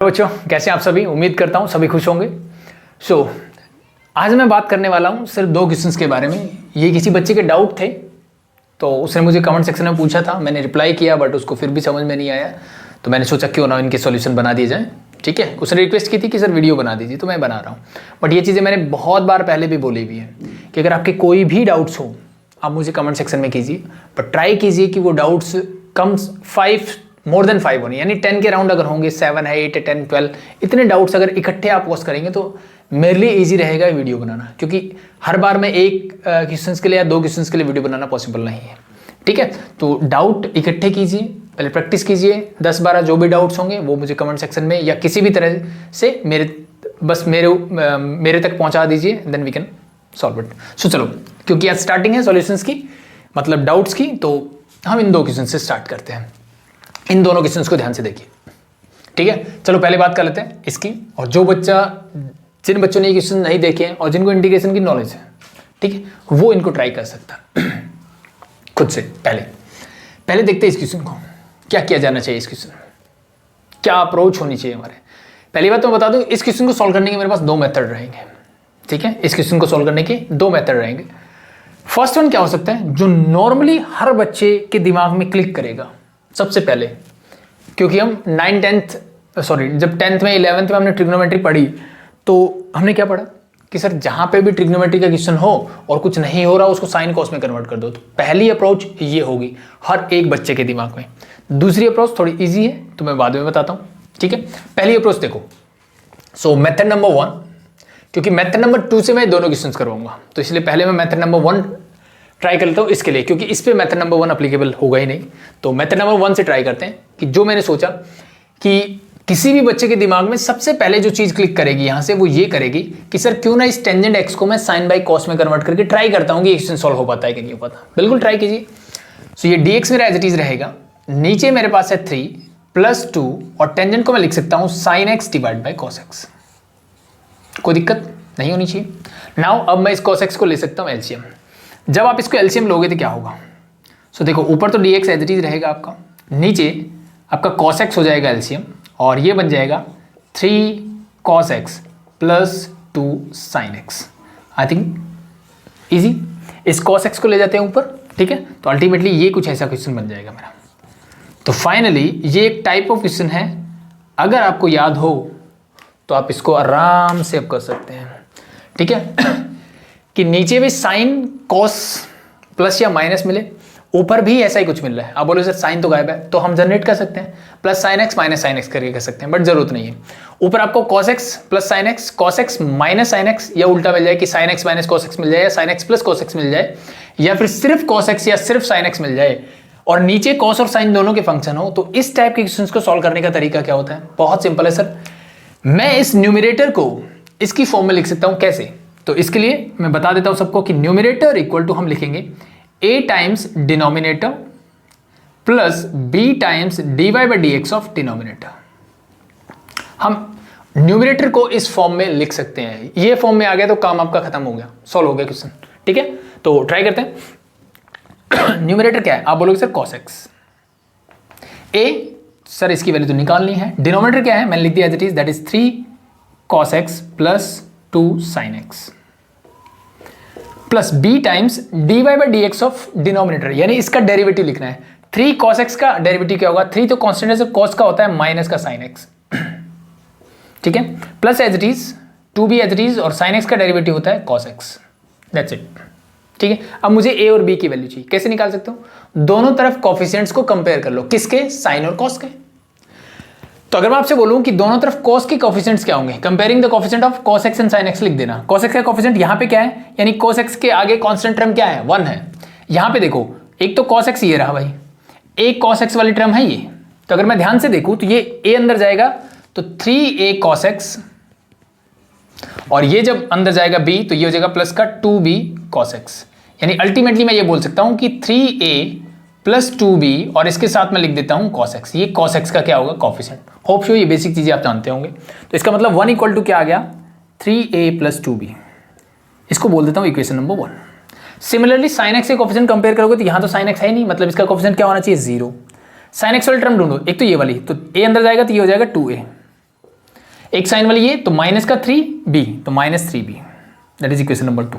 बच्चों, कैसे आप सभी? उम्मीद करता हूँ सभी खुश होंगे। आज मैं बात करने वाला हूँ सिर्फ दो क्वेश्चंस के बारे में। ये किसी बच्चे के डाउट थे, तो उसने मुझे कमेंट सेक्शन में पूछा था, मैंने रिप्लाई किया, बट उसको फिर भी समझ में नहीं आया, तो मैंने सोचा क्यों ना इनके सॉल्यूशन बना दिए जाए। ठीक है, उसने रिक्वेस्ट की थी कि सर वीडियो बना दीजिए, तो मैं बना रहा हूँ। बट ये चीज़ें मैंने बहुत बार पहले भी बोली हुई है कि अगर आपके कोई भी डाउट्स हो आप मुझे कमेंट सेक्शन में कीजिए, बट ट्राई कीजिए कि वो डाउट्स कम 5 मोर देन 5 होने, यानी 10 के राउंड अगर होंगे, 7 है, 8 है, 10, 12, इतने डाउट्स अगर इकट्ठे आप पोस्ट करेंगे तो मेरे लिए ईजी रहेगा वीडियो बनाना, क्योंकि हर बार में एक क्वेश्चन के लिए या 2 क्वेश्चन के लिए वीडियो बनाना पॉसिबल नहीं है। ठीक है, तो डाउट इकट्ठे कीजिए, पहले प्रैक्टिस कीजिए, 10-12 जो भी डाउट्स होंगे वो मुझे कमेंट सेक्शन में या किसी भी तरह से मेरे तक पहुंचा दीजिए, then we can solve it. So चलो, क्योंकि आज स्टार्टिंग है सॉल्यूशंस की, मतलब डाउट्स की, तो हम इन 2 क्वेश्चन से स्टार्ट करते हैं। इन दोनों क्वेश्चंस को ध्यान से देखिए। ठीक है, चलो पहले बात कर लेते हैं इसकी। और जिन बच्चों ने ये क्वेश्चन नहीं देखे हैं और जिनको इंटीग्रेशन की नॉलेज है, ठीक है, वो इनको ट्राई कर सकता है खुद से। पहले देखते हैं इस क्वेश्चन को, क्या किया जाना चाहिए, इस क्वेश्चन क्या अप्रोच होनी चाहिए हमारे। पहली बात तो मैं बता दूं, इस क्वेश्चन को सॉल्व करने के मेरे पास 2 मेथड रहेंगे। ठीक है, इस क्वेश्चन को सॉल्व करने के 2 मेथड रहेंगे। फर्स्ट वन क्या हो सकता है, जो नॉर्मली हर बच्चे के दिमाग में क्लिक करेगा सबसे पहले, क्योंकि हम जब 10th में 11th में हमने ट्रिग्नोमेट्री पढ़ी, तो हमने क्या पढ़ा कि सर जहां पे भी ट्रिग्नोमेट्री का क्वेश्चन हो और कुछ नहीं हो रहा उसको साइन कॉस में कन्वर्ट कर दो। तो पहली अप्रोच ये होगी हर एक बच्चे के दिमाग में। दूसरी अप्रोच थोड़ी इजी है, तो मैं बाद में बताता हूं। ठीक है, पहली अप्रोच देखो। सो मेथड नंबर 1, क्योंकि मेथड नंबर 2 से मैं दोनों क्वेश्चन करवाऊंगा, तो इसलिए पहले मैं मेथड नंबर 1 ट्राई कर लेता हूँ इसके लिए, क्योंकि इस पे मेथड नंबर 1 अप्लीकेबल होगा ही नहीं। तो मेथड नंबर 1 से ट्राई करते हैं कि जो मैंने सोचा कि किसी भी बच्चे के दिमाग में सबसे पहले जो चीज क्लिक करेगी यहां से, वो ये करेगी कि सर क्यों ना इस टेंजेंट एक्स को मैं साइन बाई कॉस में कन्वर्ट करके ट्राई करता हूं कि क्वेश्चन सॉल्व हो पाता है कि नहीं हो पाता। बिल्कुल ट्राई कीजिए। सो ये dx मेरा एज इट इज रहेगा, नीचे मेरे पास है 3 + 2 और टेंजेंट को मैं लिख सकता हूं sine x divide by cos x. कोई दिक्कत नहीं होनी चाहिए। नाउ अब मैं इस कॉस एक्स को ले सकता हूं एलसीएम। जब आप इसको एलसीएम लोगे तो क्या होगा, सो देखो ऊपर तो dx एज इट इज रहेगा आपका, नीचे आपका cos x हो जाएगा एलसीएम, और ये बन जाएगा 3 cos x + 2 sin x। I think easy. इस cos x को ले जाते हैं ऊपर, ठीक है, तो अल्टीमेटली ये कुछ ऐसा क्वेश्चन बन जाएगा मेरा। तो फाइनली ये एक टाइप ऑफ क्वेश्चन है, अगर आपको याद हो तो आप इसको आराम से अब कर सकते हैं। ठीक है कि नीचे भी साइन कॉस प्लस या माइनस मिले, ऊपर भी ऐसा ही कुछ मिल रहा है। आप बोलो सर साइन तो गायब है, तो हम जनरेट कर सकते हैं, plus sin x minus sin x करके कर सकते हैं, बट जरूरत नहीं है। ऊपर आपको cos x plus sin x, cos x minus sin x, या उल्टा मिल जाए कि sin x minus cos x मिल जाए, या sin x plus cos x मिल जाए, या फिर सिर्फ कॉस एक्स या सिर्फ साइन एक्स मिल जाए, और नीचे कॉस और साइन दोनों के फंक्शन हो। तो इस टाइप के क्वेश्चन को सॉल्व करने का तरीका क्या होता है, बहुत सिंपल है सर। मैं इस न्यूमिरेटर को इसकी फॉर्म में लिख सकता हूं, कैसे? तो इसके लिए मैं बता देता हूं सबको कि न्यूमिरेटर इक्वल टू हम लिखेंगे a times denominator plus b times dy by dx of denominator. हम न्यूमिरेटर को इस फॉर्म में लिख सकते हैं। ये फॉर्म में आ गया तो काम आपका खत्म हो गया, सॉल्व हो गया क्वेश्चन। ठीक है, तो ट्राई करते हैं। न्यूमिरेटर क्या है, आप बोलोगे sir cos x। a sir इसकी वैल्यू तो निकालनी है। डिनोमिनेटर क्या है, मैंने लिख दिया as it is, that is 3 cos x + 2 sin x plus b times dy by dx of denominator, यानी इसका डेरिवेटिव लिखना है। 3 cos x का डेरिवेटिव क्या होगा, 3 तो कांस्टेंट है, तो cos का होता है माइनस का sin x। ठीक है, plus as it is 2b as it is, और sin x का डेरिवेटिव होता है cos x। That's it. ठीक है, अब मुझे a और b की वैल्यू चाहिए। कैसे निकाल सकते हो, दोनों तरफ कोफिशिएंट्स को कंपेयर कर लो। किसके, साइन और cos के। तो अगर मैं आपसे बोलूं कि दोनों तरफ cos के कोफिशिएंट्स क्या होंगे, comparing the coefficient of cos x and sin x लिख देना। cos x का कोफिशिएंट यहां पे क्या है, यानी cos x के आगे कांस्टेंट टर्म क्या है, 1 है। यहां पे देखो, एक तो cos x ये रहा भाई, एक cos x वाली टर्म है ये। तो अगर मैं ध्यान से देखूं तो ये a अंदर जाएगा तो 3a cos x, और ये जब अंदर जाएगा b तो ये हो जाएगा प्लस का 2b cos x। यानी अल्टीमेटली मैं ये बोल सकता हूं कि 3a + 2b, और इसके साथ मैं लिख देता हूं cos x। ये cos x का क्या होगा, कोफिशिएंट। होप सो ये बेसिक चीजें आप जानते होंगे। तो इसका मतलब 1 इक्वल टू क्या आ गया, 3a + 2b। इसको बोल देता हूं equation number 1। Similarly sin x के कोफिशिएंट कंपेयर करोगे तो यहां तो sin x है नहीं, मतलब इसका कोफिशिएंट क्या होना चाहिए, 0। sin x वाली टर्म ढूंढो, एक तो ये वाली, तो a अंदर जाएगा तो ये हो जाएगा 2a, एक साइन वाली ये, तो माइनस का 3b तो -3b, that is equation number 2।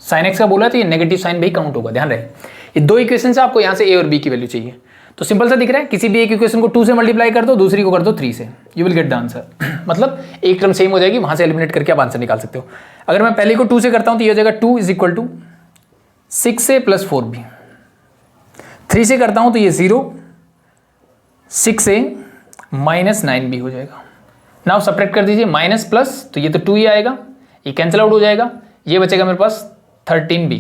Sine x का बोला तो ये नेगेटिव साइन भी काउंट होगा, ध्यान रहे। ये दो इक्वेशन से आपको यहाँ से a और b की वैल्यू चाहिए, तो सिंपल सा दिख रहा है, किसी भी एक इक्वेशन को 2 से मल्टीप्लाई कर दो, दूसरी को कर दो 3 से, you will get the answer. मतलब एक टर्म सेम हो जाएगी, वहां से एलिमिनेट करके आप आंसर निकाल सकते हो। अगर मैं पहले को 2 से करता हूं तो ये हो जाएगा 2 = 6a + 4b। 3 से करता हूं तो ये 0, 6a - 9b हो जाएगा। नाउ सब्ट्रैक्ट कर दीजिए, माइनस प्लस, तो ये तो 2 ही आएगा, ये कैंसिल आउट हो जाएगा, ये बचेगा मेरे पास 13b,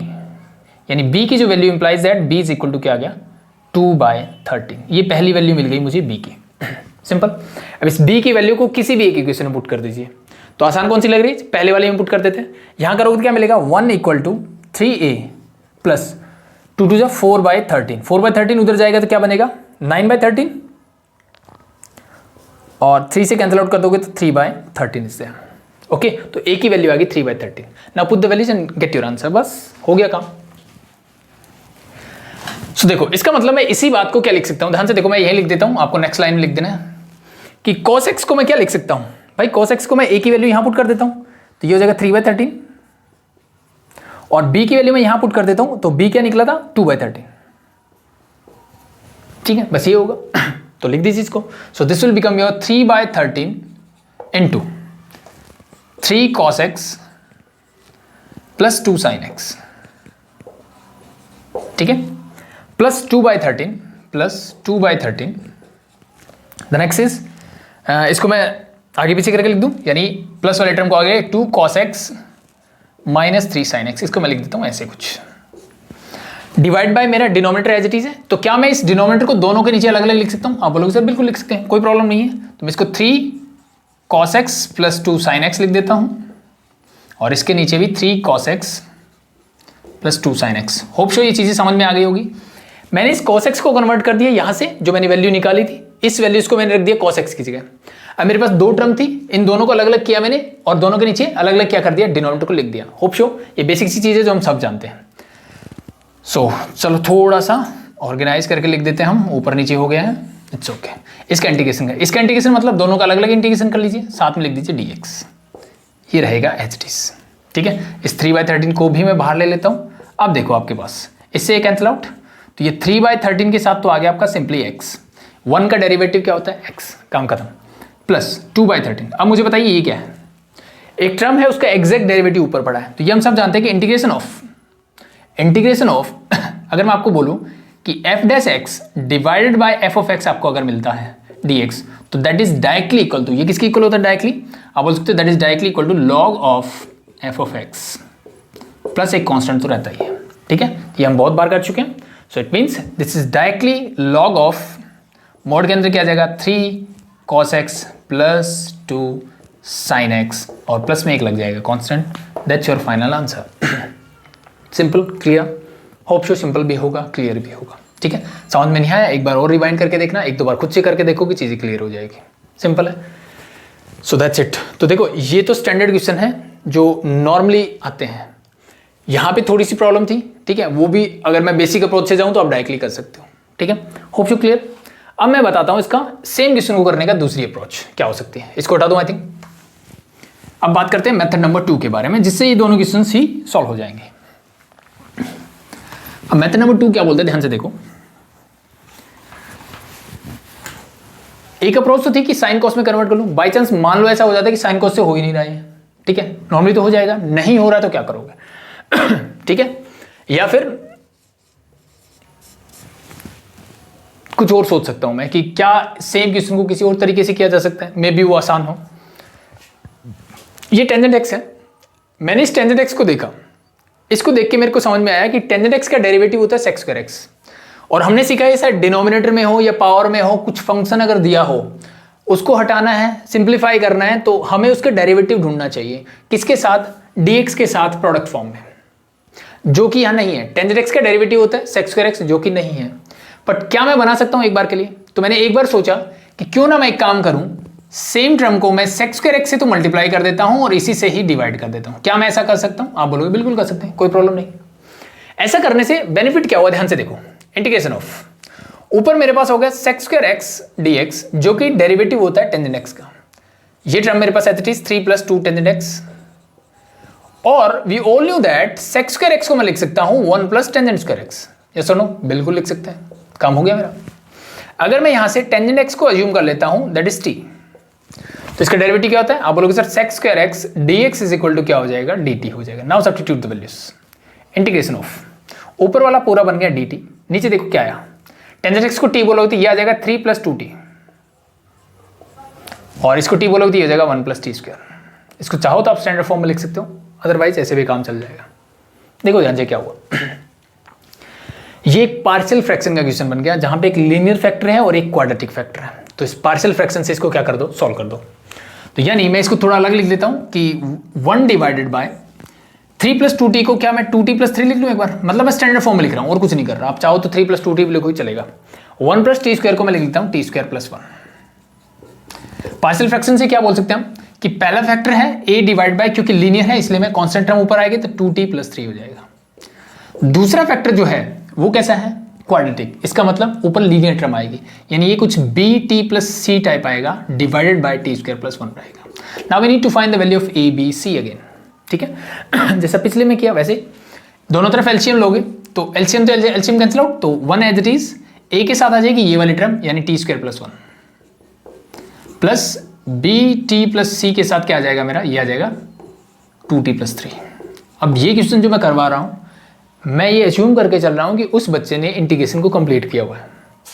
यानी b की जो वैल्यू इंप्लाइज दैट b = क्या आ गया 2/13। ये पहली वैल्यू मिल गई मुझे b की। सिंपल। अब इस b की वैल्यू को किसी भी एक इक्वेशन में पुट कर दीजिए, तो आसान कौन सी लग रही है, पहले वाले में पुट कर देते हैं। यहां करोगे तो क्या मिलेगा, 1 = 3a + 2 × 4/13। 4/13 उधर जाएगा तो क्या बनेगा 9/13, और 3 से कैंसिल आउट कर दोगे तो 3/13 इससे। ओके, तो a की वैल्यू आ गई 3/13। Now put the values and get your answer, बस हो गया काम। सो देखो, इसका मतलब मैं इसी बात को क्या लिख सकता हूं, ध्यान से देखो, मैं यही लिख देता हूं, आपको नेक्स्ट लाइन में लिख देना है कि cos x को मैं क्या लिख सकता हूं भाई, cos x को मैं a की वैल्यू यहां पुट कर देता हूं, तो ये हो जाएगा 3/13, और b की वैल्यू मैं यहां पुट कर देता हूं, तो b क्या निकला था 2/13। ठीक है, बस ये होगा। तो लिख दीजिए इसको। So this will become your 3/13 × 3 cos x + 2 sin x, ठीक है, प्लस 2/13 + 2/13। द नेक्स्ट इज, इसको मैं आगे पीछे करके लिख दूं, यानी प्लस वाले टर्म को आगे 2 cos x - 3 sin x, इसको मैं लिख देता हूं ऐसे कुछ। डिवाइड बाय मेरा डिनोमिनेटर एज इट इज है, तो क्या मैं इस डिनोमिनेटर को दोनों के नीचे अलग अलग लिख सकता हूं? आप बोलोगे सर बिल्कुल लिख सकते हैं, कोई प्रॉब्लम नहीं है। तो मैं इसको 3 cos x + 2 sin x लिख देता हूं, और इसके नीचे भी 3 cos x + 2 sin x। Hope so ये चीजें समझ में आ गई होगी। मैंने इस cos x को कन्वर्ट कर दिया यहां से, जो मैंने वैल्यू निकाली थी, इस वैल्यूज को मैंने रख दिया cos x की जगह। अब मेरे पास दो टर्म थी, इन दोनों को अलग अलग किया मैंने, और दोनों के नीचे अलग अलग क्या कर दिया, डिनोमिनेटर को लिख दिया। होप सो ये बेसिक सी चीज है जो हम सब जानते हैं। सो चलो थोड़ा सा ऑर्गेनाइज करके लिख देते हैं हम, ऊपर नीचे हो गया है, इट्स ओके। इसका इंटीग्रेशन है, इसका इंटीग्रेशन मतलब दोनों का अलग अलग इंटीग्रेशन कर लीजिए, साथ में लिख दीजिए dx, ये रहेगा एज इट इज। ठीक है, इस 3/13 को भी मैं बाहर ले लेता हूं। अब देखो आपके पास इससे कैंसिल आउट, तो ये 3/13 के साथ तो आ गया आपका सिंपली x, 1 का डेरिवेटिव क्या होता है x, काम खत्म, प्लस 2/13। अब मुझे बताइए ये क्या है, एक टर्म है उसका एग्जैक्ट डेरिवेटिव ऊपर पड़ा है, तो ये हम सब जानते हैं कि इंटीग्रेशन ऑफ अगर मैं आपको बोलूं कि f' डिवाइडेड बाय f(x) आपको अगर मिलता है dx, तो that is directly equal to, ये किसकी इक्वल होता है डायरेक्टली, आप बोल सकते हो that is directly equal to log of f(x) plus एक कांस्टेंट तो रहता ही है। ठीक है, ये हम बहुत बार कर चुके हैं। So it means this is directly log of, mode के अंदर क्या आ जाएगा 3 cos x + 2 sin x, और प्लस में एक लग जाएगा constant, that's your final answer. Simple, clear, hope so simple भी होगा, क्लियर भी होगा। ठीक है, समझ में नहीं आया एक बार और रिवाइंड करके देखना, एक दो बार खुद से करके देखो कि चीज़ें क्लियर हो जाएगी। सिंपल है। So that's it. तो देखो ये तो स्टैंडर्ड क्वेश्चन है जो नॉर्मली आते हैं, यहाँ पे थोड़ी सी प्रॉब्लम थी। ठीक है, वो भी अगर मैं बेसिक अप्रोच से जाऊँ तो आप डायरेक्टली कर सकते हो। ठीक है, होप सो क्लियर। अब मैं बताता हूँ इसका सेम क्वेश्चन को करने का दूसरी अप्रोच क्या हो सकती है। इसको हटा दूँ आई थिंक। अब बात करते हैं मेथड नंबर 2 के बारे में, जिससे ये दोनों क्वेश्चन ही सॉल्व हो जाएंगे। अब मेथड नंबर 2 क्या बोलते हैं, ध्यान से देखो। एक अप्रोच तो थी कि साइन कॉस में कन्वर्ट कर लूं, बाई चांस मान लो ऐसा हो जाता है कि साइन कॉस से हो ही नहीं रहा है। ठीक है, नॉर्मली तो हो जाएगा, नहीं हो रहा तो क्या करोगे। ठीक है, या फिर कुछ और सोच सकता हूं मैं कि क्या सेम क्वेश्चन को किसी और तरीके से किया जा सकता है, मे बी वो आसान हो। ये टेंजेंट एक्स है, मैंने इस टेंजेंट एक्स को देखा, इसको देख के मेरे को समझ में आया कि टेंजेंट एक्स का डेरिवेटिव होता है sec² x, और हमने सीखा है शायद डिनोमिनेटर में हो या पावर में हो, कुछ फंक्शन अगर दिया हो उसको हटाना है, सिंप्लीफाई करना है, तो हमें उसका डेरिवेटिव ढूंढना चाहिए किसके साथ, dx के साथ प्रोडक्ट फॉर्म में, जो कि यहाँ नहीं है। टेंजेंट एक्स का डेरिवेटिव होता है sec² x, जो कि नहीं है। बट क्या मैं बना सकता हूँ एक बार के लिए, तो मैंने एक बार सोचा कि क्यों ना मैं एक काम करूं, सेम टर्म को मैं sec² x से तो मल्टीप्लाई कर देता हूं और इसी से ही डिवाइड कर देता हूं। क्या मैं ऐसा कर सकता हूं? आप बोलोगे बिल्कुल कर सकते हैं, कोई प्रॉब्लम नहीं। ऐसा करने से बेनिफिट क्या हुआ, ध्यान से देखो। इंटीग्रेशन ऑफ, ऊपर मेरे पास हो गया sec² x dx, जो कि डेरिवेटिव होता है टेंजेंट एक्स का। ये टर्म मेरे पास as it is 3 + 2 tan x, और we all knew that sec² x को मैं लिख सकता हूं 1 + tan² x। यस और नो? बिल्कुल लिख सकते हैं, काम हो गया मेरा। अगर मैं यहां से tan x को अज्यूम कर लेता हूं दैट इज t, तो इसका डेरिवेटिव क्या होता है? आप बोलोगे sir sec² x dx is equal to क्या हो जाएगा? dt हो जाएगा। Now substitute the values, integration of, ऊपर वाला पूरा बन गया dt, नीचे देखो क्या आया, tan x को t बोलोगे तो ये आ जाएगा 3 + 2t, और इसको t बोलोगे तो ये हो जाएगा 1 + t²। इसको चाहो तो आप स्टैंडर्ड फॉर्म में लिख सकते हो, अदरवाइज ऐसे भी काम चल जाएगा। देखो ध्यान से क्या हुआ, ये एक पार्शियल फ्रैक्शन का क्वेश्चन बन गया जहां पे एक लीनियर फैक्टर है और एक क्वाड्रेटिक फैक्टर है। तो इस पार्शियल फ्रैक्शन से इसको क्या कर दो? सॉल्व कर दो। तो यानी मैं इसको थोड़ा अलग लिख लेता हूं कि 1 डिवाइडेड बाय 3 + 2t को क्या मैं 2t + 3 लिख लूं एक बार, मतलब मैं स्टैंडर्ड फॉर्म में लिख रहा हूं और कुछ नहीं कर रहा। आप चाहो तो 3 + 2t भी लिखो ही चलेगा। 1 + t² को मैं लिख लेता हूं t² + 1। पार्शियल फ्रैक्शन से क्या बोल सकते हैं हम कि पहला फैक्टर है a डिवाइड बाय, क्योंकि लीनियर है इसलिए मैं कांस्टेंट टर्म ऊपर आएगी तो 2t + 3 हो जाएगा। दूसरा फैक्टर जो है वो कैसा है? क्वाड्रेटिक। इसका मतलब ऊपर लीनियर टर्म आएगी, यानी ये कुछ bt + c टाइप आएगा डिवाइडेड बाय t² + 1 आएगा। Now we need to find the value of a b c again, ठीक है? जैसा पिछले में किया वैसे दोनों तरफ एलसीएम लोगे तो एलसीएम कैंसिल आउट, तो 1 एज इट इज a के साथ आ जाएगी ये वाली टर्म यानी t² + 1 प्लस bt + c के साथ क्या आ जाएगा मेरा? ये आ जाएगा 2t + 3। अब ये क्वेश्चन जो मैं करवा रहा हूं मैं ये अज्यूम करके चल रहा हूं कि उस बच्चे ने इंटीग्रेशन को कंप्लीट किया हुआ है,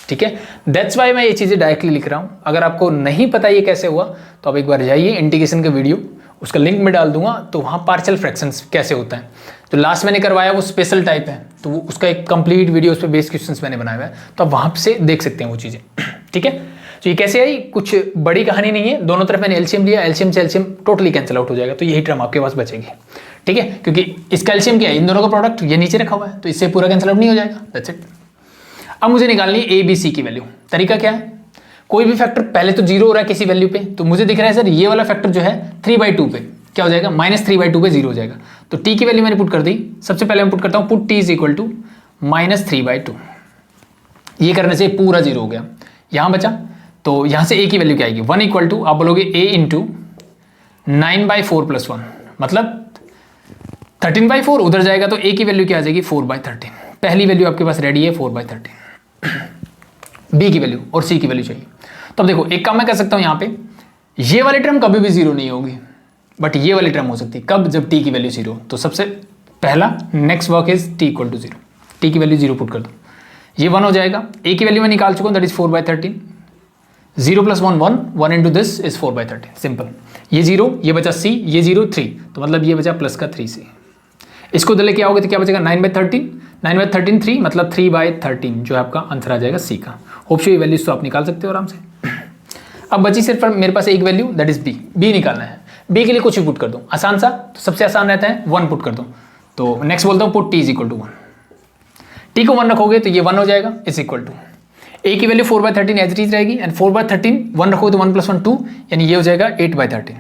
ठीक है? दैट्स वाई मैं ये चीज़ें डायरेक्टली लिख रहा हूं। अगर आपको नहीं पता ये कैसे हुआ तो आप एक बार जाइए इंटीग्रेशन का वीडियो, उसका लिंक में डाल दूंगा, तो वहाँ पार्शियल फ्रैक्शंस कैसे होता है। तो लास्ट मैंने करवाया वो स्पेशल टाइप है, तो वो उसका एक कंप्लीट वीडियो उस पर बेस्ड क्वेश्चंस मैंने बनाया हुआ है, तो आप वहाँ से देख सकते हैं वो चीज़ें, ठीक है? तो ये कैसे आई? कुछ बड़ी कहानी नहीं है, दोनों तरफ मैंने एलसीएम लिया, एलसीएम से एलसीएम टोटली कैंसिल आउट हो जाएगा, तो यही टर्म आपके पास बचेगी, ठीक है? क्योंकि इसका एलसीएम क्या है? इन दोनों का प्रोडक्ट ये नीचे रखा हुआ है, तो इससे पूरा कैंसिल आउट नहीं हो जाएगा। That's it. अब मुझे निकालनी है ए बी सी की वैल्यू। तरीका क्या है? कोई भी फैक्टर पहले तो 0 हो रहा है किसी वैल्यू पे, तो मुझे दिख रहा है सर ये वाला फैक्टर जो है 3/2 पे क्या हो जाएगा? -3/2 पे 0 हो जाएगा। तो t की वैल्यू मैंने पुट कर दी। सबसे पहले मैं पुट करता हूँ put t is equal to -3/2। ये करने से पूरा 0 हो गया, यहाँ बचा, तो यहाँ से a की वैल्यू क्या आएगी? 1 इक्वल टू आप बोलोगे a इंटू 9/4 + 1, मतलब 13/4 उधर जाएगा तो a की वैल्यू क्या आ जाएगी? 4/13। पहली वैल्यू आपके पास रेडी है 4/13। b की वैल्यू और c की वैल्यू चाहिए। तो अब देखो एक काम मैं कर सकता हूँ, यहाँ पे ये वाली टर्म कभी भी 0 नहीं होगी, बट ये वाली टर्म हो सकती है। कब? जब t की वैल्यू 0। तो सबसे पहला next work is t = 0, t की वैल्यू 0 पुट कर दो, ये 1 हो जाएगा। a की वैल्यू मैं निकाल चुका हूँ, that is 4/13। 0 + 1 1, 1 into this is 4/13, simple. ये 0, ये बचा c, ये 0 3, तो मतलब ये बचा प्लस का 3c। इसको उधर लेके आओगे तो क्या बचेगा? 9/13, 9/13 3, मतलब 3/13 जो है आपका आंसर आ जाएगा c का। होप सो ये वैल्यूज तो आप निकाल सकते हो आराम से। अब बची सिर्फ मेरे पास एक वैल्यू, दैट इज b निकालना है। b के लिए कुछ भी पुट कर दो, आसान सा, तो सबसे आसान रहता है 1 पुट कर दो। तो नेक्स्ट बोलता हूँ put t is equal to 1। t को 1 रखोगे तो ये 1 हो जाएगा, इज इक्वल टू a की वैल्यू 4/13 एज इट इज रहेगी, एंड 4/13 1 रखोगे तो 1 + 1 2, यानी ये हो जाएगा 8/13।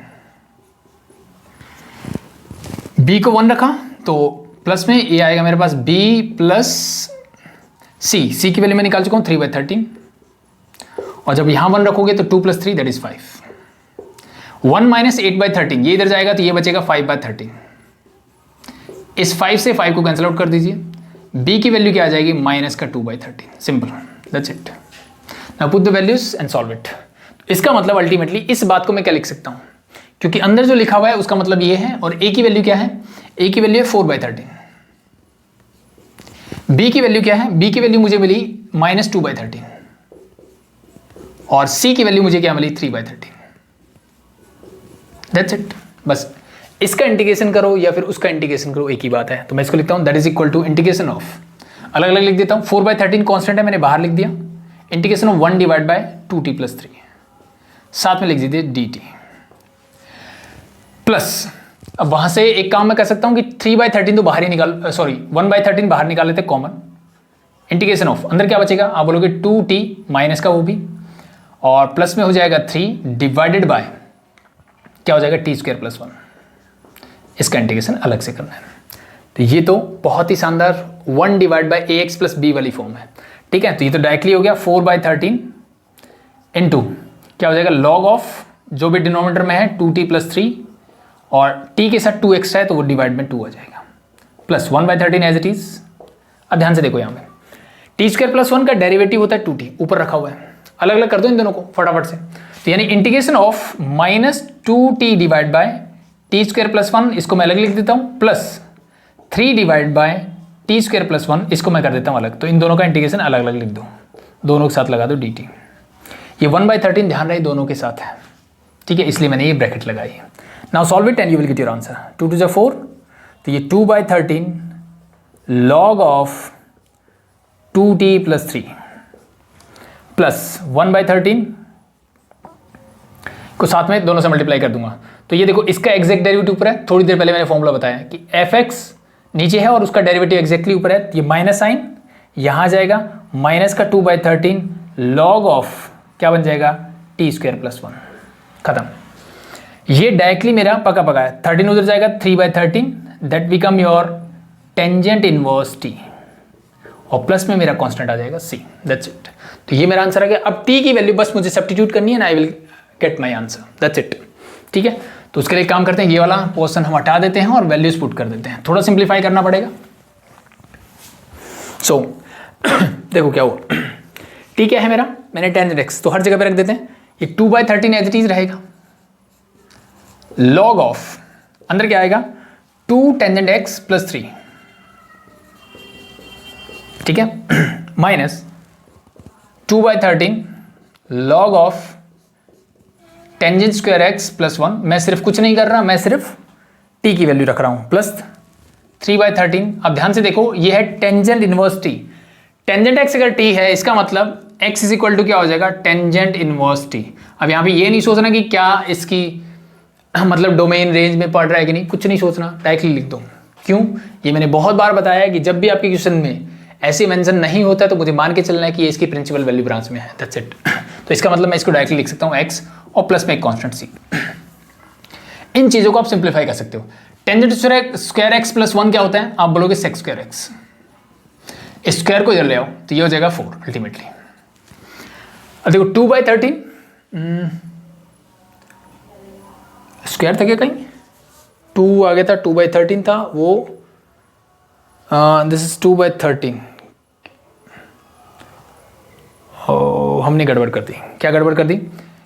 b को 1 रखा तो प्लस में ये आएगा मेरे पास b प्लस c की वैल्यू मैं निकाल चुका हूँ 3/13, और जब यहाँ 1 रखोगे तो 2 + 3 दैट इज 5। 1 - 8/13 ये इधर जाएगा तो ये बचेगा 5/13। इस 5 से 5 को कैंसिल आउट कर दीजिए, b की वैल्यू क्या आ जाएगी? -2/13, simple, that's it. Now put the values and solve it. इसका मतलब अल्टीमेटली इस बात को मैं क्या लिख सकता हूँ, क्योंकि अंदर जो लिखा हुआ है उसका मतलब ये है, और a की वैल्यू क्या है? a की वैल्यू है 4/13। b की वैल्यू क्या है? b की वैल्यू मुझे मिली -2/13, और c की वैल्यू मुझे क्या मिली? 3/13। दैट्स इट, बस इसका इंटीग्रेशन करो या फिर उसका इंटीग्रेशन करो, एक ही बात है। तो मैं इसको लिखता हूँ that is equal to integration of, अलग अलग लिख देता हूँ। 4/13 कॉन्स्टेंट है, मैंने बाहर लिख दिया, integration of 1 divide bye 2t + 3, साथ में लिख दीजिए dt प्लस। अब वहां से एक काम मैं कर सकता हूं कि 3/13 तो बाहर ही निकाल, सॉरी 1/13 बाहर निकाल लेते कॉमन। इंटीग्रेशन ऑफ अंदर क्या बचेगा? आप बोलोगे 2t माइनस का वो भी, और प्लस में हो जाएगा 3 डिवाइडेड बाय क्या हो जाएगा? t² + 1। इसका इंटीग्रेशन अलग से करना है। तो ये तो बहुत ही शानदार 1 डिवाइड बाय ax + b वाली फॉर्म है, ठीक है? तो ये तो डायरेक्टली हो गया 4/13 इंटू क्या हो जाएगा? log ऑफ जो भी डिनोमिनेटर में है 2t+3 और t के साथ 2 एक्स्ट्रा है तो वो डिवाइड में 2 आ जाएगा, प्लस 1/13 एज इट इज। अब ध्यान से देखो यहाँ पे t² + 1 का डेरिवेटिव होता है 2t, ऊपर रखा हुआ है, अलग अलग कर दो इन दोनों को फटाफट से। तो यानी integration of -2t divide by t² + 1, इसको मैं अलग लिख देता हूँ, प्लस 3 डिवाइड बाय t² + 1, इसको मैं कर देता हूँ अलग। तो इन दोनों का इंटीग्रेशन अलग अलग लिख दो, दोनों के साथ लगा दो dt। ये 1/13 ध्यान रहे दोनों के साथ है, ठीक है, इसलिए मैंने ये ब्रैकेट लगाई है। Now solve it and you will get your answer. 2 × 4, तो ये 2/13 log ऑफ 2t + 3 प्लस 1/13 को साथ में दोनों से मल्टीप्लाई कर दूंगा। तो ये देखो इसका एग्जैक्ट डेरिवेटिव ऊपर है, थोड़ी देर पहले मैंने फॉर्मूला बताया कि fx नीचे है और उसका डेरिवेटिव एग्जैक्टली ऊपर है, ये माइनस साइन यहाँ जाएगा, माइनस का 2/13 log ऑफ क्या बन जाएगा t² + 1, खत्म। ये डायरेक्टली मेरा पका पका है, 13 उधर जाएगा, 3/13 that become your tangent inverse t, और प्लस में मेरा कांस्टेंट आ जाएगा c, दैट्स इट। तो ये मेरा आंसर आ गया। अब t की वैल्यू बस मुझे सब्स्टिट्यूट करनी है ना, I will get my answer, that's it, ठीक है। तो उसके लिए काम करते हैं, ये वाला पोर्शन हम हटा देते हैं और वैल्यूज पुट कर देते हैं, थोड़ा सिंप्लीफाई करना पड़ेगा। सो देखो क्या हुआ, t क्या है मेरा, मैंने टेंजेंट x तो हर जगह पे रख देते हैं, ये 2/13 एज इट इज रहेगा, log ऑफ अंदर क्या आएगा 2 टेंजेंट x + 3, ठीक है, माइनस 2/13 log ऑफ टेंजेंट² x + 1, मैं सिर्फ कुछ नहीं कर रहा, मैं सिर्फ t की वैल्यू रख रहा हूं, प्लस 3/13। अब ध्यान से देखो ये है tangent inverse t, tangent x अगर t है इसका मतलब x = क्या हो जाएगा टेंजेंट इनवर्स t। अब यहाँ पे ये नहीं सोचना कि क्या इसकी मतलब डोमेन रेंज में पढ़ रहा है कि नहीं, कुछ नहीं सोचना, डायरेक्टली लिख दो। क्यों, ये मैंने बहुत बार बताया है कि जब भी आपके क्वेश्चन में ऐसे मेंशन नहीं होता है तो मुझे मान के चलना है कि ये इसकी प्रिंसिपल वैल्यू ब्रांच में है, दैट्स इट। तो इसका मतलब मैं इसको डायरेक्टली लिख सकता हूँ x और प्लस में एक कांस्टेंट c। इन चीज़ों को आप सिंप्लीफाई कर सकते हो। टेंजेंट स्क्वायर x + 1 क्या होता है, आप बोलोगे sec² x, इस स्क्वायर को इधर ले आओ तो ये हो जाएगा 4 अल्टीमेटली। अब देखो 2/13 स्क्वायर था क्या, कहीं 2 आ गया था, 2/13 था वो, दिस इज 2/13। हमने गड़बड़ कर दी, क्या गड़बड़ कर दी,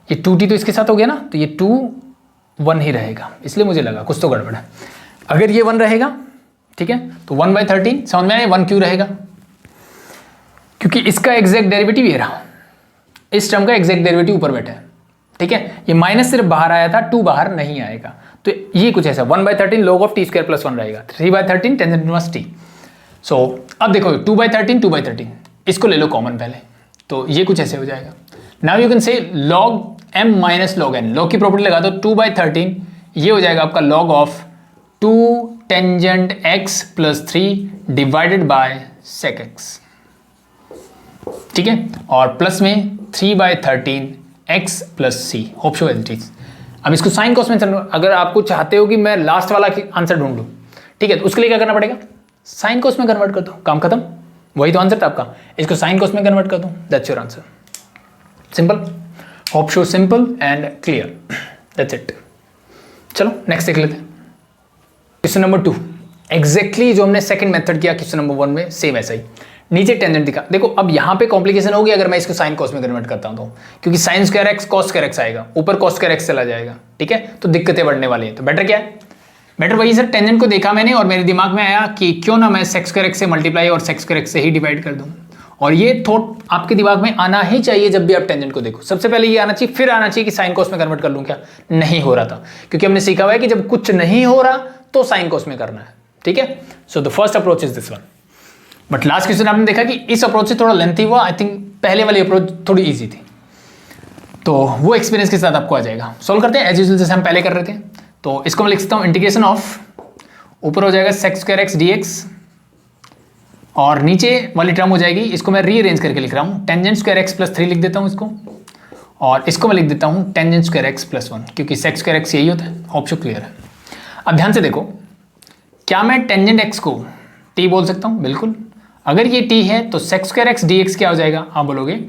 ये 2t तो इसके साथ हो गया ना, तो ये 2 1 ही रहेगा, इसलिए मुझे लगा कुछ तो गड़बड़ है। अगर ये 1 रहेगा, ठीक है, तो 1/13 समझ में आया, 1 क्यों रहेगा, क्योंकि इसका एग्जैक्ट डेरिवेटिव ये रहा, इस टर्म का एग्जैक्ट डेरिवेटिव ऊपर बैठा है, ठीक है, ये माइनस सिर्फ बाहर आया था, 2 बाहर नहीं आएगा, तो ये कुछ ऐसा 1/13 log ऑफ t² + 1 रहेगा, 3/13 टेंजेंट इनवर्स t। सो अब देखो 2/13 इसको ले लो कॉमन पहले, तो ये कुछ ऐसे हो जाएगा। Now you can say log m - log n, log की प्रॉपर्टी लगा दो, 2/13 ये हो जाएगा आपका log of 2 tangent x + 3 divided by sec x, ठीक है, और प्लस में 3/13 x + c, hope so as it is. अब इसको साइन कॉस में चलो, अगर आपको चाहते हो कि मैं लास्ट वाला आंसर ढूंढ लूँ, ठीक है, तो उसके लिए क्या करना पड़ेगा, साइन कॉस में कन्वर्ट कर दो, काम खत्म, वही तो आंसर था आपका, इसको साइन कॉस में कन्वर्ट कर दो, that's your answer, simple, hope so simple and clear, that's it. चलो नेक्स्ट देख लेते हैं, क्वेश्चन नंबर 2, एग्जैक्टली जो हमने सेकंड मेथड किया क्वेश्चन नंबर 1 में, सेम ऐसा ही, नीचे टेंजेंट दिखा। देखो अब यहाँ पे कॉम्प्लिकेशन होगी अगर मैं इसको साइन कॉस में कन्वर्ट करता हूँ तो, क्योंकि sine square x cos square x आएगा, ऊपर कॉस स्क्वायर एक्स चला जाएगा, ठीक है, तो दिक्कतें बढ़ने वाली हैं। तो बेटर क्या है, बेटर वही सर, टेंजेंट को देखा मैंने और मेरे दिमाग में आया कि क्यों ना मैं सेक स्क्वायर एक्स से मल्टीप्लाई और सेक स्क्वायर एक्स से ही डिवाइड कर दूँ, और ये थॉट आपके दिमाग में आना ही चाहिए जब भी आप टेंजेंट को देखो। सबसे पहले ये आना चाहिए, फिर आना चाहिए कि साइन कॉस में कन्वर्ट कर लूँ क्या, नहीं हो रहा था, क्योंकि हमने सीखा हुआ है कि जब कुछ नहीं हो रहा तो साइन कॉस में करना है, ठीक है। So the first approach is this one, but last question आपने देखा कि इस अप्रोच से थोड़ा लेंथी हुआ, आई थिंक पहले वाली अप्रोच थोड़ी इजी थी, तो वो एक्सपीरियंस के साथ आपको आ जाएगा। सॉल्व करते हैं एज यूजुअल जैसे हम पहले कर रहे थे। तो इसको मैं लिख सकता हूँ इंटीग्रेशन ऑफ, ऊपर हो जाएगा सेक स्क्वायर एक्स dx, और नीचे वाली टर्म हो जाएगी, इसको मैं रीअरेंज करके लिख रहा हूँ, टेंजेंट स्क्वायर एक्स + 3 लिख देता हूँ इसको, और इसको मैं लिख देता हूँ टेंजेंट स्क्वायर एक्स + 1, क्योंकि सेक स्क्वायर एक्स यही होता है। होप सो क्लियर है। अब ध्यान से देखो, क्या मैं टेंजेंट एक्स को t बोल सकता हूँ, बिल्कुल, अगर ये t है तो सेक स्क्वायर एक्स dx क्या हो जाएगा, आप बोलोगे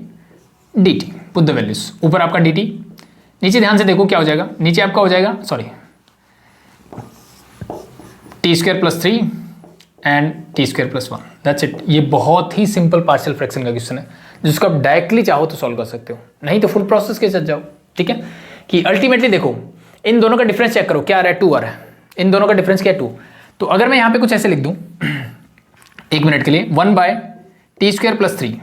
dt, पुट द वैल्यूज, ऊपर आपका dt, नीचे ध्यान से देखो क्या हो जाएगा, नीचे आपका हो जाएगा sorry T square plus 3 and T square plus 1, that's it. ये बहुत ही सिंपल पार्शियल फ्रैक्शन का क्वेश्चन है जिसको आप डायरेक्टली चाहो तो सॉल्व कर सकते हो, नहीं तो फुल प्रोसेस के साथ जाओ। ठीक है, कि अल्टीमेटली देखो इन दोनों का डिफरेंस चेक करो, क्या आ रहा है 2 आ रहा है, इन दोनों का डिफरेंस क्या है 2। तो अगर मैं यहाँ पे कुछ ऐसे लिख दूँ एक मिनट के लिए 1 by T square plus 3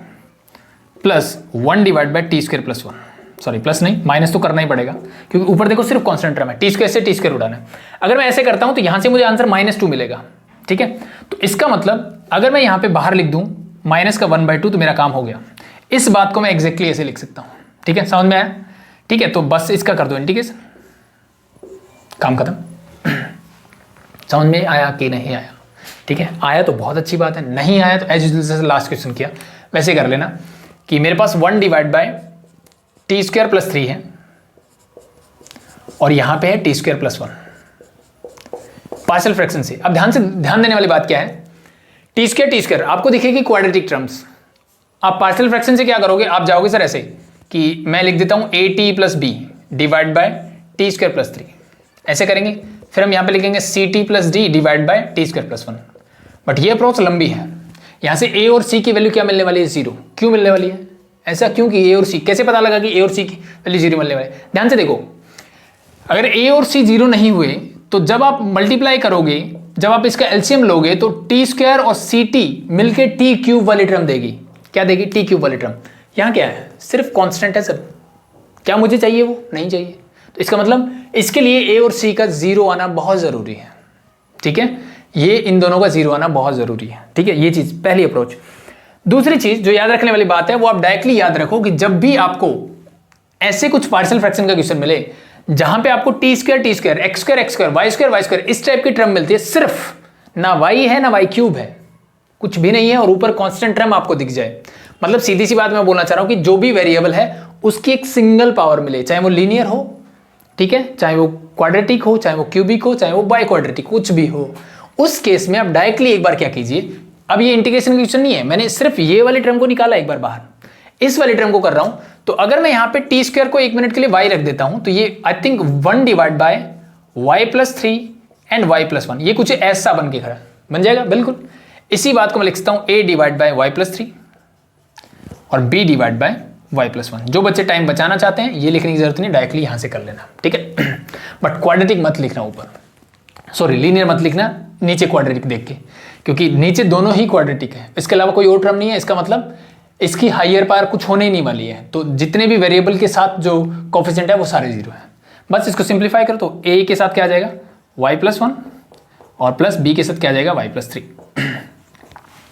plus 1 divide by T square plus 1, sorry plus नहीं माइनस तो करना ही पड़ेगा क्योंकि ऊपर देखो सिर्फ कांस्टेंट टर्म है, टी स्क्वायर से टी स्क्वायर उड़ाना है। अगर मैं ऐसे करता हूं तो यहां से मुझे आंसर -2 मिलेगा। ठीक है, तो इसका मतलब अगर मैं यहां पे बाहर लिख दूं माइनस का 1/2 तो मेरा काम हो गया। इस बात को मैं एग्जैक्टली ऐसे लिख सकता हूं। ठीक है, समझ में आया? ठीक है, तो बस इसका कर दो इंटीग्रेशन, काम खत्म। समझ में आया कि नहीं आया? ठीक है, आया तो बहुत अच्छी बात है, नहीं आया तो एज यूजुअल जैसे लास्ट क्वेश्चन किया वैसे कर लेना कि मेरे पास 1 divide by T square plus 3 है और यहां पे है T square plus 1 partial fraction से। अब ध्यान देने वाली बात क्या है, टी स्क्वायर आपको दिखेगी क्वाड्रेटिक टर्म्स। आप पार्शियल फ्रैक्शन से क्या करोगे, आप जाओगे सर ऐसे कि मैं लिख देता हूं A T plus B divide by T square plus 3, ऐसे करेंगे। फिर हम यहां पे लिखेंगे C T plus D divide by T square plus 1। But ये अप्रोच लंबी है, यहां से ए और सी की वैल्यू क्या मिलने वाली है, 0। क्यों मिलने वाली है ऐसा, क्योंकि ए और सी कैसे पता लगा कि ए और सी की वैल्यू 0 मिलने वाली है? ध्यान से देखो, अगर ए और सी 0 नहीं हुए तो जब आप मल्टीप्लाई करोगे, जब आप इसका एलसीएम लोगे तो टी स्क्वायर और सी टी मिलकर टी क्यूब वाली टर्म देगी। क्या देगी? टी क्यूब वाली टर्म। यहां क्या है, सिर्फ कांस्टेंट है सर, क्या मुझे चाहिए वो नहीं चाहिए। तो इसका मतलब इसके लिए ए और सी का 0 आना बहुत जरूरी है। ठीक है, ये इन दोनों का 0 आना बहुत जरूरी है। ठीक है, ये चीज पहली अप्रोच। दूसरी चीज जो याद रखने वाली बात है वो आप डायरेक्टली याद रखो कि जब भी आपको ऐसे कुछ पार्शियल फ्रैक्शन का क्वेश्चन मिले जहां पे आपको T square X square Y square इस टाइप की टर्म मिलती है, सिर्फ ना वाई है ना वाई क्यूब है, कुछ भी नहीं है और ऊपर कांस्टेंट टर्म आपको दिख जाए, मतलब सीधी सी बात मैं बोलना चाह रहा हूं कि जो भी वेरिएबल है उसकी एक सिंगल पावर मिले, चाहे वो लीनियर हो, ठीक है, चाहे वो क्वाड्रेटिक हो, चाहे वो क्यूबिक हो, चाहे वो बाई क्वाड्रेटिक, कुछ भी हो, उस केस में आप डायरेक्टली एक बार क्या कीजिए, अब ये इंटीग्रेशन क्वेश्चन नहीं है, मैंने सिर्फ ये वाली टर्म को निकाला एक बार बाहर, इस वाली टर्म को कर रहा हूं। तो अगर मैं यहां पे टी स्क्वायर को 1 मिनट के लिए y रख देता हूं तो ये I think 1 divide bye y plus 3 and y plus 1, ये कुछ ऐसा बन के खड़ा बन जाएगा। बिल्कुल इसी बात को मैं लिखता हूं a divide by y plus 3 और b divide by y plus 1। जो बच्चे टाइम बचाना चाहते हैं ये लिखने की जरूरत नहीं, डायरेक्टली यहां से कर लेना, ठीक है। बट क्वाड्रेटिक मत लिखना ऊपर, सॉरी लीनियर मत लिखना नीचे क्वाड्रेटिक देख के, क्योंकि नीचे दोनों ही क्वाड्रेटिक है, इसके अलावा कोई और टर्म नहीं है, इसका मतलब इसकी हायर पावर कुछ होने ही नहीं वाली है। तो जितने भी वेरिएबल के साथ जो कोफिशिएंट है वो सारे 0 है। बस इसको सिंप्लीफाई करो तो a के साथ क्या आ जाएगा y प्लस 1 और प्लस b के साथ क्या आ जाएगा y प्लस 3,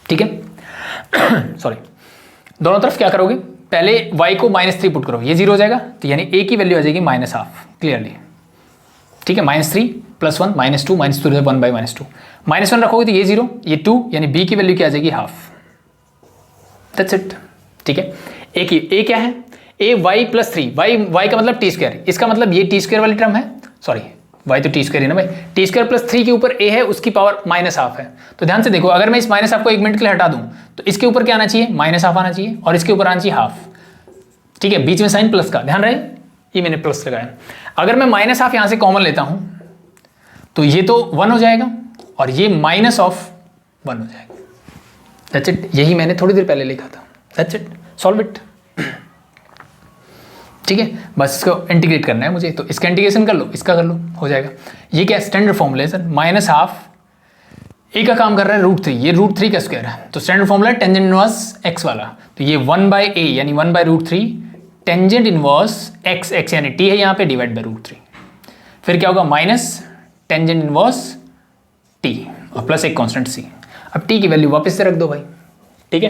ठीक है। सॉरी, दोनों तरफ क्या करोगे, पहले y को -3 पुट करो, ये 0 हो जाएगा, तो यानी a की वैल्यू आ जाएगी -12 क्लियरली, ठीक है। -3 + 1 -2 -2 1 बाई -2, -1 रखोगे तो ये 0 ये 2, यानी b की वैल्यू क्या आ जाएगी हाफ, दैट्स इट, ठीक है। a क्या है, a y प्लस 3, y का मतलब टी स्क्वायर, इसका मतलब ये टी स्क्वायर वाली टर्म है, सॉरी y तो टी स्क्वायर है ना भाई, टी स्क्वायर प्लस 3 के ऊपर a है, उसकी पावर -12 है। तो ध्यान से देखो, अगर मैं इस -12 को 1 मिनट के लिए हटा दूं तो इसके ऊपर क्या आना चाहिए, -12 आना चाहिए और इसके ऊपर आना चाहिए हाफ, ठीक है। बीच में साइन प्लस का ध्यान रहे, ये मैंने प्लस लगाया। अगर मैं -12 यहां से कॉमन लेता हूं तो ये तो 1 हो जाएगा और ये -1 हो जाएगा, दैट्स इट। यही मैंने थोड़ी देर पहले लिखा था, दैट्स इट, सॉल्व इट, ठीक है। बस इसको इंटीग्रेट करना है मुझे, तो इसका इंटीग्रेशन कर लो, इसका कर लो, हो जाएगा। ये क्या स्टैंडर्ड फॉर्मूला है सर, -12 a का काम कर रहा है √3, ये √3 का स्क्वायर है, तो स्टैंडर्ड फॉर्मूला है टेंजेंट इनवर्स x वाला, तो ये 1/a यानी 1/√3 टेंजेंट इनवर्स x यानी t है यहाँ पे डिवाइड बाय √3, फिर क्या होगा माइनस टेंजेंट इनवर्स t और प्लस एक कांस्टेंट c। अब t की वैल्यू वापस से रख दो भाई, ठीक है।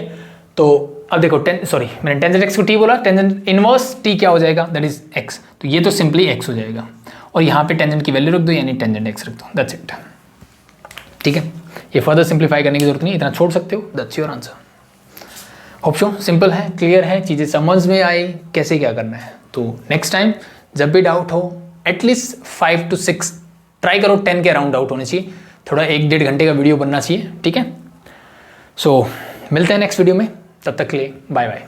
तो अब देखो मैंने टेंजेंट x को t बोला, टेंजेंट इनवर्स t क्या हो जाएगा, दैट इज x, तो ये तो सिंपली x हो जाएगा और यहाँ पे टेंजेंट की वैल्यू रख दो यानी टेंजेंट x रख दो, दैट्स इट, ठीक है। ये फर्दर सिंप्लीफाई करने की जरूरत नहीं, इतना छोड़ सकते हो, that's your answer. Hope so simple है, क्लियर है, चीज़ें समझ में आई कैसे क्या करना है। तो नेक्स्ट टाइम जब भी डाउट हो एटलीस्ट 5 to 6 ट्राई करो, 10 के अराउंड डाउट होने चाहिए, थोड़ा 1-1.5 घंटे का वीडियो बनना चाहिए, ठीक है। सो मिलते हैं नेक्स्ट वीडियो में, तब तक के लिए बाय बाय।